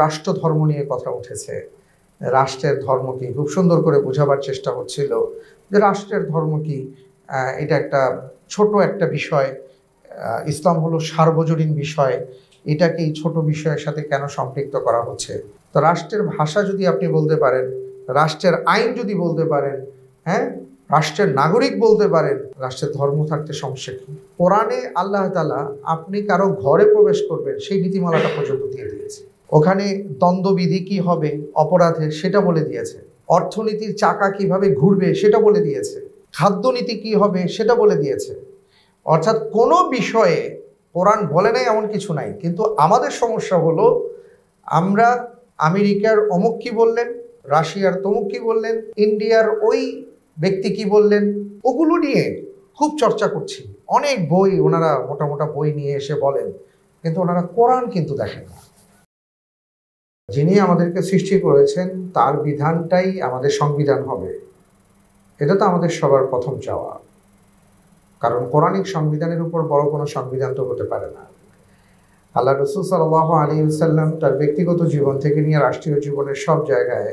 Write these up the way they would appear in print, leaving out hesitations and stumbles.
রাষ্ট্রধর্ম নিয়ে কথা উঠেছে। রাষ্ট্রের ধর্ম কি খুব সুন্দর করে বোঝাবার চেষ্টা হচ্ছিল যে রাষ্ট্রের ধর্ম কি। এটা একটা ছোট একটা বিষয়। ইসলাম হলো সার্বজনীন বিষয়। এটাকে এই ছোট বিষয়ের সাথে কেন সম্পৃক্ত করা হচ্ছে? তো রাষ্ট্রের ভাষা যদি আপনি বলতে পারেন, রাষ্ট্রের আইন যদি বলতে পারেন, হ্যাঁ, রাষ্ট্রের নাগরিক বলতে পারেন, রাষ্ট্রের ধর্ম থাকতে সমস্যা কি? কোরআনে আল্লাহ তাআলা আপনি কারো ঘরে প্রবেশ করবেন সেই নীতিমালাটা পর্যন্ত দিয়ে দিয়েছে। ওখানে দ্বন্দ্ববিধি কি হবে অপরাধের সেটা বলে দিয়েছে। অর্থনীতির চাকা কিভাবে ঘুরবে সেটা বলে দিয়েছে। খাদ্যনীতি কি হবে সেটা বলে দিয়েছে। অর্থাৎ কোনো বিষয়ে কোরআন বলে নাই এমন কিছু নাই। কিন্তু আমাদের সমস্যা হলো আমরা আমেরিকার অমুক কি বললেন, রাশিয়ার তমুক কি বললেন, ইন্ডিয়ার ওই ব্যক্তি কি বললেন, ওগুলো নিয়ে খুব চর্চা করছি। অনেক বই ওনারা মোটা মোটা বই নিয়ে এসে বলেন, কিন্তু ওনারা কোরআন কিন্তু দেখেন না। যিনি আমাদেরকে সৃষ্টি করেছেন তার বিধানটাই আমাদের সংবিধান হবে, এটা তো আমাদের সবার প্রথম চাওয়া। কারণ কোরআনিক সংবিধানের উপর বড় কোনো সংবিধান তো হতে পারে না। আল্লাহ রাসূল সাল্লাল্লাহু আলাইহি ওয়াসাল্লাম তার ব্যক্তিগত জীবন থেকে নিয়ে রাষ্ট্রীয় জীবনের সব জায়গায়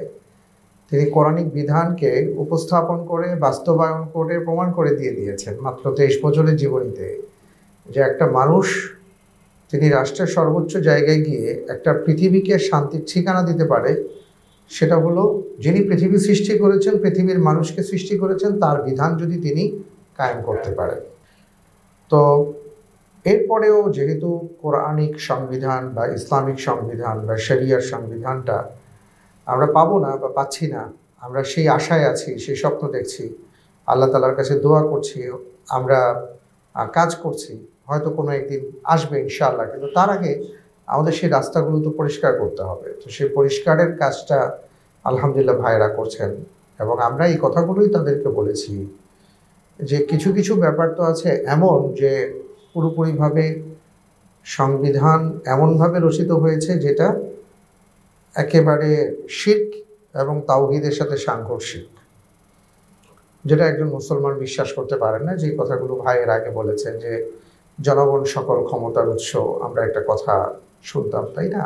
তিনি কোরআনিক বিধানকে উপস্থাপন করে, বাস্তবায়ন করে, প্রমাণ করে দিয়ে দিয়েছেন মাত্র 23 বছরের জীবনীতে, যে একটা মানুষ তিনি রাষ্ট্রের সর্বোচ্চ জায়গায় গিয়ে একটা পৃথিবীকে শান্তির ঠিকানা দিতে পারে, সেটা হলো যিনি পৃথিবী সৃষ্টি করেছেন, পৃথিবীর মানুষকে সৃষ্টি করেছেন, তার বিধান যদি তিনি কায়েম করতে পারেন। তো এরপরেও যেহেতু কোরআনিক সংবিধান বা ইসলামিক সংবিধান বা শরিয়ার সংবিধানটা আমরা পাবো না বা পাচ্ছি না, আমরা সেই আশায় আছি, সেই স্বপ্ন দেখছি, আল্লাহ তাআলার কাছে দোয়া করছি, আমরা কাজ করছি, হয়তো কোনো একদিন আসবে ইনশাআল্লাহ। কিন্তু তার আগে আমাদের সেই রাস্তাগুলো তো পরিষ্কার করতে হবে। তো সেই পরিষ্কারের কাজটা আলহামদুলিল্লাহ ভাইয়েরা করছেন, এবং আমরা এই কথাগুলোই তাদেরকে বলেছি যে কিছু কিছু ব্যাপার তো আছে এমন যে পুরোপুরিভাবে সংবিধান এমনভাবে রচিত হয়েছে যেটা একেবারে শিরক এবং তাওহীদের সাথে সাংঘর্ষিক, যেটা একজন মুসলমান বিশ্বাস করতে পারেন না। যে কথাগুলো ভাইয়ের আগে বলেছেন যে জনগণ সকল ক্ষমতার উৎস, আমরা একটা কথা শুনতাম, তাই না?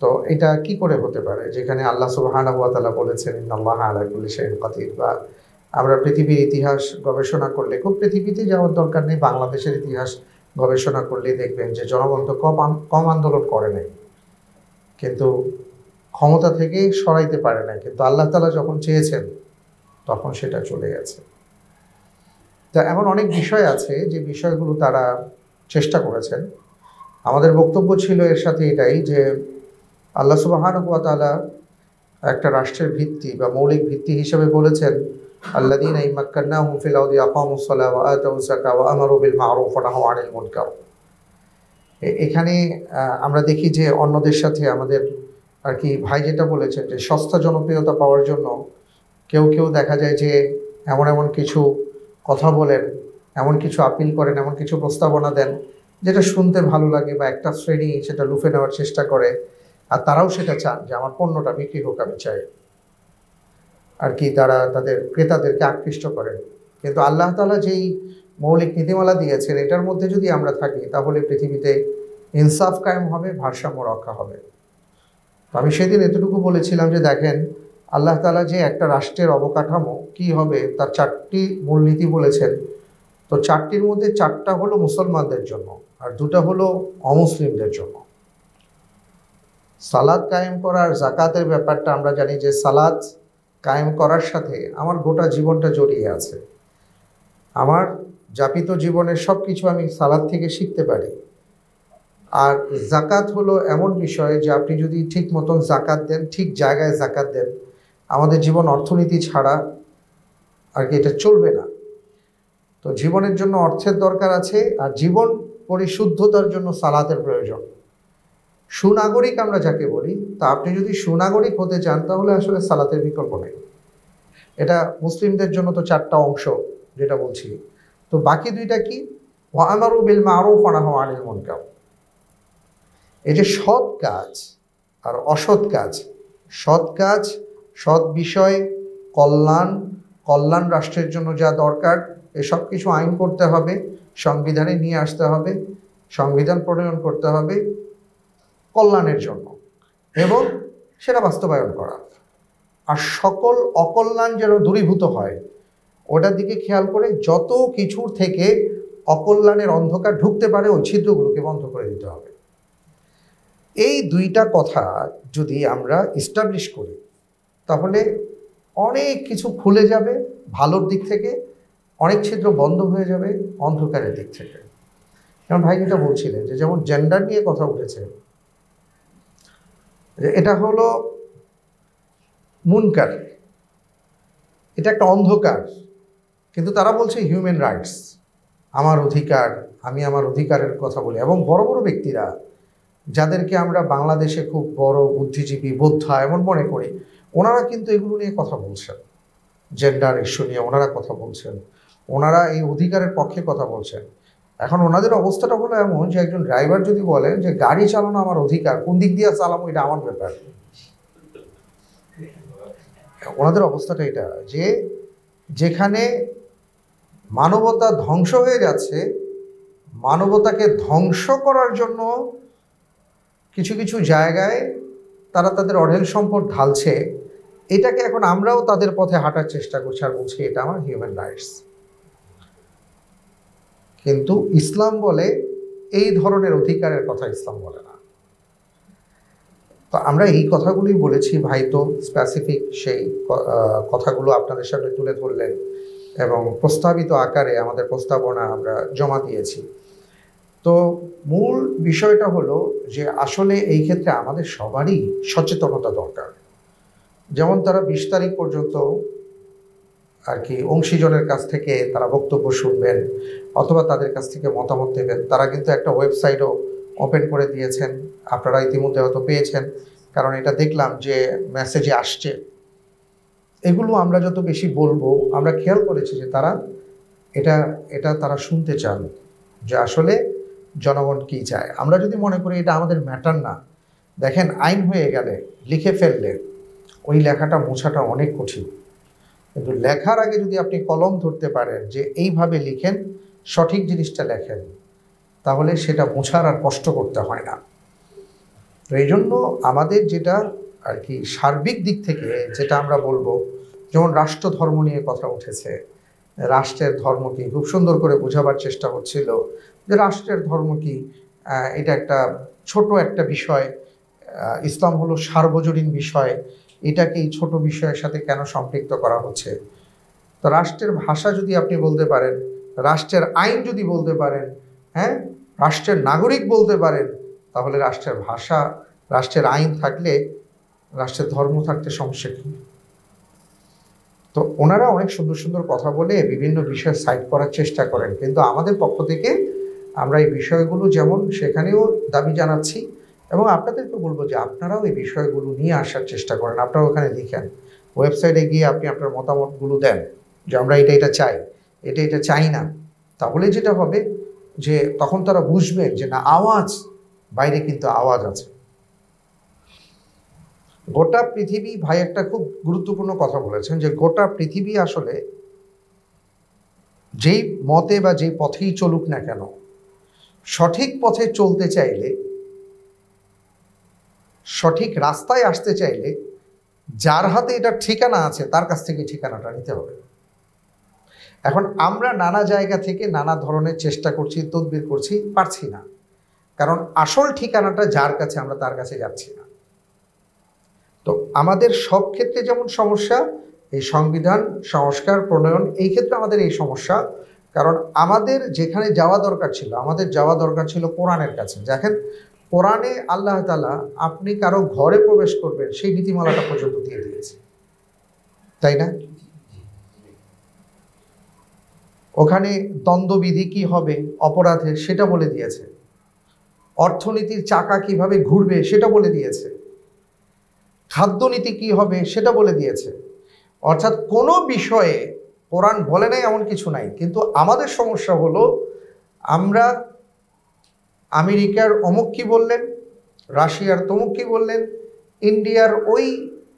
তো এটা কি করে হতে পারে যেখানে আল্লাহ সুবহানাহু ওয়া তাআলা বলেছেন ইন্নাল্লাহা আলা কুল্লি শাইইন কাদির। বা আমরা পৃথিবীর ইতিহাস গবেষণা করলে, খুব পৃথিবীতে যাওয়ার দরকার নেই, বাংলাদেশের ইতিহাস গবেষণা করলেই দেখবেন যে জনগণ তো কম আন্দোলন করে নাই, কিন্তু ক্ষমতা থেকে সরাইতে পারে না, কিন্তু আল্লাহ তাআলা যখন চেয়েছেন তখন সেটা চলে গেছে। তা এমন অনেক বিষয় আছে যে বিষয়গুলো তারা চেষ্টা করেছেন। আমাদের বক্তব্য ছিল এর সাথে এটাই যে আল্লাহ সুবহানাহু ওয়া তাআলা একটা রাষ্ট্রের ভিত্তি বা মৌলিক ভিত্তি হিসেবে বলেছেন আল্লাযীনা ইম্মাক্কান্নাহুম ফিল আরদি আকামুস সালাহ ওয়া আতাউস যাকাহ ওয়া আমারু বিল মা'রুফ ওয়া নাহাউ আনিল মুনকার। এখানে আমরা দেখি যে অন্যদের সাথে আমাদের আর কি ভাই যেটা বলেছেন যে সস্তা জনপ্রিয়তা পাওয়ার জন্য কেউ কেউ দেখা যায় যে এমন এমন কিছু কথা বলেন, এমন কিছু আপিল করেন, এমন কিছু প্রস্তাবনা দেন যেটা শুনতে ভালো লাগে, বা একটা শ্রেণী সেটা লুফে নেওয়ার চেষ্টা করে, আর তারাও সেটা চান যে আমার পণ্যটা বিক্রি হোক, আমি চাই আর কি, তারা তাদের ক্রেতাদেরকে আকৃষ্ট করেন। কিন্তু আল্লাহ তাআলা যেই মৌলিক নীতিমালা দিয়েছেন এটার মধ্যে যদি আমরা থাকি তাহলে পৃথিবীতে ইনসাফ কায়েম হবে, ভারসাম্য রক্ষা হবে। আমি সেদিন এতটুকু বলেছিলাম যে দেখেন আল্লাহ তাআলা যে একটা রাষ্ট্রের অবকাঠামো কি হবে তার 4টি মূলনীতি বলেছেন। তো 4টির মধ্যে 4টা হলো মুসলমানদের জন্য আর 2টা হলো অমুসলিমদের জন্য। সালাত কায়েম করার জাকাতের ব্যাপারটা আমরা জানি যে সালাত কায়েম করার সাথে আমার গোটা জীবনটা জড়িয়ে আছে। আমার যাপিত জীবনের সব কিছু আমি সালাত থেকে শিখতে পারি। আর জাকাত হলো এমন বিষয় যে আপনি যদি ঠিক মতন জাকাত দেন, ঠিক জায়গায় জাকাত দেন, আমাদের জীবন অর্থনীতি ছাড়া আর কি এটা চলবে না। তো জীবনের জন্য অর্থের দরকার আছে, আর জীবন পরিশুদ্ধতার জন্য সালাতের প্রয়োজন। সুনাগরিক আমরা যাকে বলি, তা আপনি যদি সুনাগরিক হতে চান তাহলে আসলে সালাতের বিকল্প নেই। এটা মুসলিমদের জন্য তো 4টা অংশ যেটা বলছি। তো বাকি 2টা কি? ওয়া আমারু বিল মা'রুফ ওয়া নাহাউ আনিল মুনকার। এই যে সৎ কাজ আর অসৎ কাজ, সৎ কাজ, সৎ বিষয়, কল্যাণ রাষ্ট্রের জন্য যা দরকার এসব কিছু আইন করতে হবে, সংবিধানে নিয়ে আসতে হবে, সংবিধান প্রণয়ন করতে হবে কল্যাণের জন্য। এবং সেটা বাস্তবায়ন করা, আর সকল অকল্যাণ যেন দূরীভূত হয় ওটার দিকে খেয়াল করে যত কিছুর থেকে অকল্যাণের অন্ধকার ঢুকতে পারে ওই ছিদ্রগুলোকে বন্ধ করে দিতে হবে। এই দুইটা কথা যদি আমরা এস্টাবলিশ করি তাহলে অনেক কিছু খুলে যাবে ভালোর দিক থেকে, অনেক ছিদ্র বন্ধ হয়ে যাবে অন্ধকারের দিক থেকে। যেমন ভাই যেটা বলছিলেন যে যেমন জেন্ডার নিয়ে কথা উঠেছে, যে এটা হলো মুনকার, এটা একটা অন্ধকার, কিন্তু তারা বলছে হিউম্যান রাইটস, আমার অধিকার, আমি আমার অধিকারের কথা বলি। এবং বড় বড় ব্যক্তিরা যাদেরকে আমরা বাংলাদেশে খুব বড় বুদ্ধিজীবী বোদ্ধা এমন মনে করি, ওনারা কিন্তু এগুলো নিয়ে কথা বলছেন, জেন্ডার ইস্যু নিয়ে ওনারা কথা বলছেন, ওনারা এই অধিকারের পক্ষে কথা বলছেন। এখন ওনাদের অবস্থাটা হলো এমন যে একজন ড্রাইভার যদি বলেন যে গাড়ি চালানো আমার অধিকার, কোন দিক দিয়ে চালাবো এটা আমার ব্যাপার। ওনাদের অবস্থাটা এটা যে যেখানে মানবতা ধ্বংস হয়ে যাচ্ছে, মানবতাকে ধ্বংস করার জন্য কিছু কিছু জায়গায় তারা তাদের অঢেল সম্পদ ঢালছে, এটাকে এখন আমরাও তাদের পথে হাঁটার চেষ্টা করছি আর বলছি এটা আমার হিউম্যান রাইটস। কিন্তু ইসলাম বলে এই ধরনের অধিকারের কথা ইসলাম বলে না। তো আমরা এই কথাগুলি বলেছি, ভাই তো স্পেসিফিক সেই কথাগুলো আপনাদের সামনে তুলে ধরলেন এবং প্রস্তাবিত আকারে আমাদের প্রস্তাবনা আমরা জমা দিয়েছি। তো মূল বিষয়টা হলো যে আসলে এই ক্ষেত্রে আমাদের সবারই সচেতনতা দরকার। যেমন তারা 20 তারিখ পর্যন্ত আর কি অংশীজনের কাছ থেকে তারা বক্তব্য শুনবেন অথবা তাদের কাছ থেকে মতামত দেবেন। তারা কিন্তু একটা ওয়েবসাইটও ওপেন করে দিয়েছেন, আপনারা ইতিমধ্যে হয়তো পেয়েছেন, কারণ এটা দেখলাম যে মেসেজে আসছে। এগুলো আমরা যত বেশি বলবো, আমরা খেয়াল করেছি যে তারা এটা তারা শুনতে চান যে আসলে জনগণ কী চায়। আমরা যদি মনে করি এটা আমাদের ম্যাটার না, দেখেন আইন হয়ে গেলে লিখে ফেললে ওই লেখাটা মোছাটা অনেক কঠিন, কিন্তু লেখার আগে যদি আপনি কলম ধরতে পারেন যে এইভাবে লিখেন, সঠিক জিনিসটা লেখেন, তাহলে সেটা মোছার আর কষ্ট করতে হয় না। তো এই জন্য আমাদের যেটা আর কি সার্বিক দিক থেকে যেটা আমরা বলবো, যেমন রাষ্ট্র ধর্ম নিয়ে কথা উঠেছে, রাষ্ট্রের ধর্ম কি, খুব সুন্দর করে বোঝাবার চেষ্টা হচ্ছিল যে রাষ্ট্রের ধর্ম কি, এটা একটা ছোট একটা বিষয়, ইসলাম হলো সার্বজনীন বিষয়, এটাকে এই ছোট বিষয়ের সাথে কেন সম্পৃক্ত করা হচ্ছে। তো রাষ্ট্রের ভাষা যদি আপনি বলতে পারেন, রাষ্ট্রের আইন যদি বলতে পারেন, হ্যাঁ, রাষ্ট্রের নাগরিক বলতে পারেন, তাহলে রাষ্ট্রের ভাষা, রাষ্ট্রের আইন থাকলে রাষ্ট্রের ধর্ম থাকতে সমস্যা কী? তো ওনারা অনেক সুন্দর সুন্দর কথা বলে বিভিন্ন বিষয় সাইড করার চেষ্টা করেন, কিন্তু আমাদের পক্ষ থেকে আমরা এই বিষয়গুলো যেমন সেখানেও দাবি জানাচ্ছি এবং আপনাদেরকে বলবো যে আপনারাও এই বিষয়গুলো নিয়ে আসার চেষ্টা করেন। আপনারা ওখানে লিখেন, ওয়েবসাইটে গিয়ে আপনি আপনার মতামতগুলো দেন যে আমরা এটা চাই, এটা চাই না। তাহলে যেটা হবে যে তখন তারা বুঝবেন যে না, আওয়াজ বাইরে কিন্তু আওয়াজ আছে। গোটা পৃথিবী, ভাই একটা খুব গুরুত্বপূর্ণ কথা বলেছেন যে গোটা পৃথিবী আসলে যেই মতে বা যেই পথেই চলুক না কেন, সঠিক পথে চলতে চাইলে, সঠিক রাস্তায় আসতে চাইলে যার হাতে এটার ঠিকানা আছে তার কাছ থেকে ঠিকানাটা নিতে হবে। এখন আমরা নানা জায়গা থেকে নানা ধরনের চেষ্টা করছি, তদবির করছি, পারছি না, কারণ আসল ঠিকানাটা যার কাছে, আমরা তার কাছে যাচ্ছি না। তো আমাদের সব ক্ষেত্রে যেমন সমস্যা, এই সংবিধান সংস্কার প্রণয়ন, এই ক্ষেত্রে আমাদের এই সমস্যা, কারণ আমাদের যেখানে যাওয়া দরকার ছিল, আমাদের যাওয়া দরকার ছিল কোরআনের কাছে। দেখেন কোরআনে আল্লাহ তাআলা আপনি কারো ঘরে প্রবেশ করবেন সেই নীতিমালাটা পর্যন্ত দিয়ে দিয়েছে, তাই না? ওখানে দ্বন্দ্ববিধি কি হবে অপরাধের সেটা বলে দিয়েছে, অর্থনীতির চাকা কিভাবে ঘুরবে সেটা বলে দিয়েছে, খাদ্যনীতি কি হবে সেটা বলে দিয়েছে। অর্থাৎ কোনো বিষয়ে কোরআন বলে নাই এমন কিছু নাই। কিন্তু আমাদের সমস্যা হলো আমরা আমেরিকার অমুক কি বললেন, রাশিয়ার তমুক কি বললেন, ইন্ডিয়ার ওই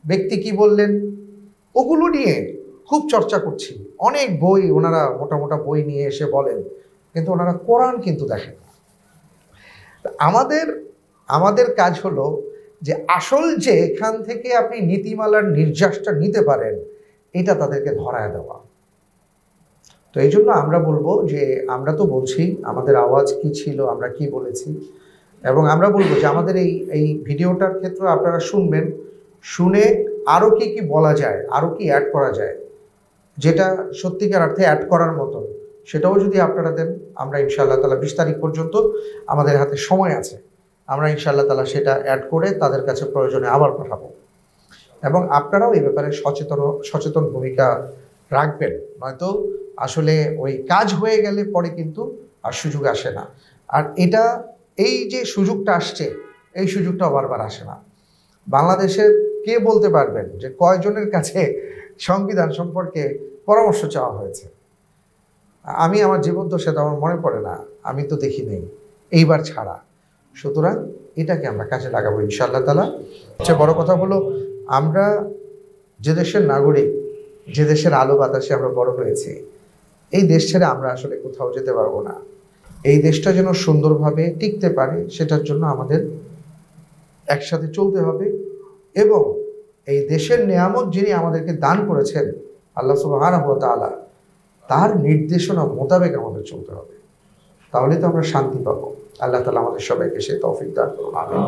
ব্যক্তি কি বললেন, ওগুলো নিয়ে খুব চর্চা করছি। অনেক বই ওনারা মোটা মোটা বই নিয়ে এসে বলেন, কিন্তু ওনারা কোরআন কিন্তু দেখেন না। আমাদের কাজ হলো যে আসল যে এখান থেকে আপনি নীতিমালার নির্যাসটা নিতে পারেন, এটা তাদেরকে ধরায় দেওয়া। তো এই জন্য আমরা বলবো যে আমরা তো বলছি আমাদের আওয়াজ কি ছিল, আমরা কি বলেছি, এবং আমরা বলবো যে আমাদের এই ভিডিওটার ক্ষেত্রে আপনারা শুনবেন, শুনে আরও কি কি বলা যায়, আরও কি অ্যাড করা যায়, যেটা সত্যিকার অর্থে অ্যাড করার মতন, সেটাও যদি আপনারা দেন, আমরা ইনশাআল্লাহ তাআলা 20 তারিখ পর্যন্ত আমাদের হাতে সময় আছে, আমরা ইনশাআল্লাহ তাআলা সেটা অ্যাড করে তাদের কাছে প্রয়োজনে আবার পাঠাবো। এবং আপনারাও এই ব্যাপারে সচেতন ভূমিকা রাখবেন, নয়তো আসলে ওই কাজ হয়ে গেলে পরে কিন্তু আর সুযোগ আসে না। আর এটা এই যে সুযোগটা আসছে, এই সুযোগটাও বারবার আসে না। বাংলাদেশের কে বলতে পারবেন যে কয়জনের কাছে সংবিধান সম্পর্কে পরামর্শ চাওয়া হয়েছে? আমি আমার জীবন তো সেটা আমার মনে পড়ে না, আমি তো দেখি নেই এইবার ছাড়া। সুতরাং এটাকে আমরা কাজে লাগাবো ইনশাআল্লাহ তাআলা। সবচেয়ে বড় কথা হলো, আমরা যে দেশের নাগরিক, যে দেশের আলো বাতাসে আমরা বড় হয়েছি, এই দেশ ছেড়ে আমরা আসলে কোথাও যেতে পারবো না। এই দেশটা যেন সুন্দরভাবে টিকতে পারে, সেটার জন্য আমাদের একসাথে চলতে হবে। এবং এই দেশের নেয়ামত যিনি আমাদেরকে দান করেছেন, আল্লাহ সুবহানাহু ওয়া তাআলা, তার নির্দেশনা মোতাবেক আমাদের চলতে হবে। তাহলে তো আমরা শান্তি পাবো। আল্লাহ তাআলা আমাদের সবাইকে সেই তৌফিক দান করুন। আমিন।